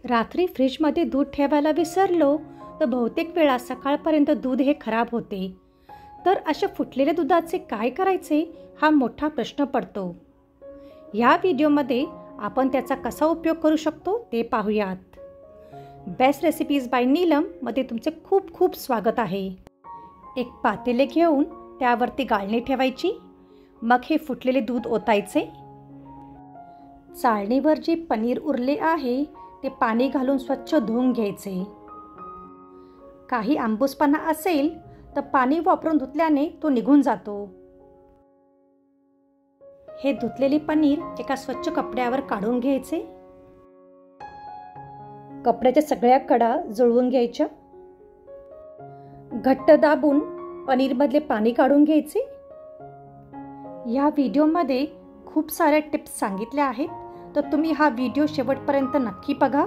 रात्री फ्रीजमध्ये दूध ठेवायला विसरलो तर बहुतेक वेळा सकाळपर्यंत दूध हे खराब होते. तर अशा फुटलेल्या दुधाचे काय करायचे हा मोठा प्रश्न पडतो. या व्हिडिओमध्ये आपण त्याचा कसा उपयोग करू शकतो ते पाहूयात. बेस्ट रेसिपीज बाय नीलम मध्ये तुमचे खूप खूप स्वागत आहे. एक पातेले घेऊन त्यावरती गाळणी ठेवायची. मग हे फुटलेले दूध ओतायचे. चाळणीवर जे पनीर उरले आहे ते पाणी घालून स्वच्छ धुवून घ्यायचे. काही आंबूसपणा असेल तर पाणी वापरून धुतल्याने तो निघून जातो. हे धुतलेले पनीर एका स्वच्छ कपड्यावर काढून घ्यायचे. कपड्याच्या सगळ्या कडा जुळवून घ्यायच्या. घट्ट दाबून पनीरमधले पाणी काढून घ्यायचे. या व्हिडिओमध्ये खूप साऱ्या टिप्स सांगितल्या आहेत, तर तुम्ही हा व्हिडिओ शेवटपर्यंत नक्की बघा.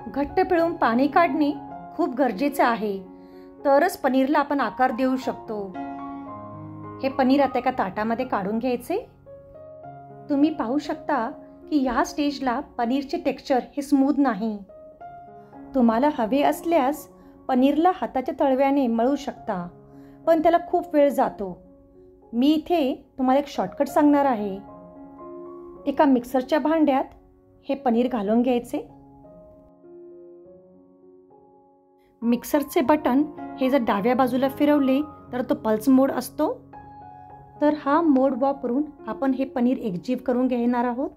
घट्ट पिळून पाणी काढणे खूप गरजेचे आहे, तरच पनीरला आपण आकार देऊ शकतो. हे पनीर आता एका ताटामध्ये काढून घ्यायचे. तुम्ही पाहू शकता की या स्टेजला पनीरचे टेक्स्चर हे स्मूथ नाही. तुम्हाला हवे असल्यास पनीरला हाताच्या तळव्याने मळू शकता, पण त्याला खूप वेळ जातो. मी इथे तुम्हाला एक शॉर्टकट सांगणार आहे. एका मिक्सरच्या भांड्यात हे पनीर घालून घ्यायचे. मिक्सरचे बटन हे जर डाव्या बाजूला फिरवले तर तो पल्स मोड असतो. तर हा मोड वापरून आपण हे पनीर एकजीव करून घेणार आहोत.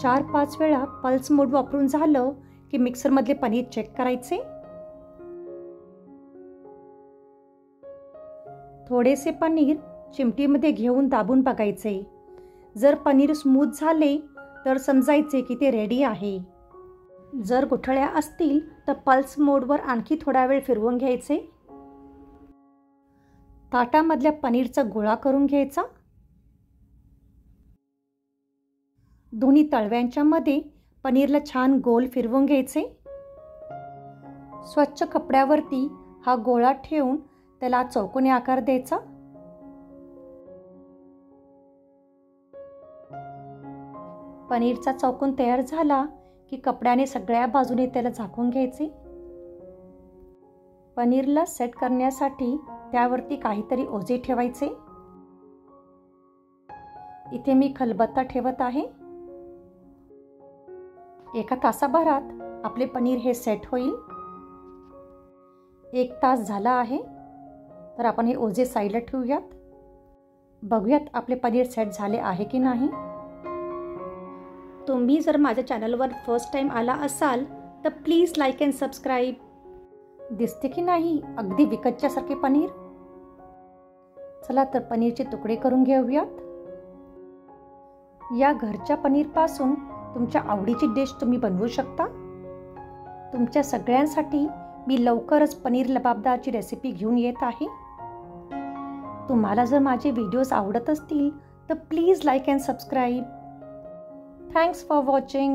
4-5 वेळा पल्स मोड वापरून झालं की मिक्सरमधले पनीर चेक करायचे. थोडेसे पनीर चिमटीमध्ये घेऊन दाबून बघायचे. जर पनीर स्मूथ झाले तर समजायचे की ते रेडी आहे. जर गुठळ्या असतील तर पल्स मोडवर आणखी थोडा वेळ फिरवून घ्यायचे. ताटामधल्या पनीरचा गोळा करून घ्यायचा. दोन्ही तळव्यांच्या मध्ये पनीरला छान गोल फिरवून घ्यायचे. स्वच्छ कपड्यावरती हा गोळा ठेवून त्याला चौकोनी आकार द्यायचा. पनीरचा चौकोन तयार झाला की कपड्याने सगळ्या बाजूने त्याला झाकून घ्यायचे. पनीरला सेट करण्यासाठी त्यावरती काहीतरी ओझे ठेवायचे. इथे मी खलबत्ता ठेवत आहे. एका तासाभरात आपले पनीर हे सेट होईल. 1 तास झाला आहे, तर आपण हे ओझे साईडला ठेवूयात. बघूयात आपले पनीर सेट झाले आहे की नाही. तुम्ही जर माझ्या चॅनलवर फर्स्ट टाइम आला असाल तर प्लीज लाईक अँड सबस्क्राईब. दिसते की नाही अगदी विकतच्यासारखे पनीर. चला तर पनीरचे तुकडे करून घेऊयात. या घरच्या पनीरपासून तुमच्या आवडीची डिश तुम्ही बनवू शकता. तुमच्या सगळ्यांसाठी मी लवकरच पनीर लबाबदारची रेसिपी घेऊन येत आहे. तुम्हाला जर माझे व्हिडिओज आवडत असतील तर please like and subscribe. Thanks for watching.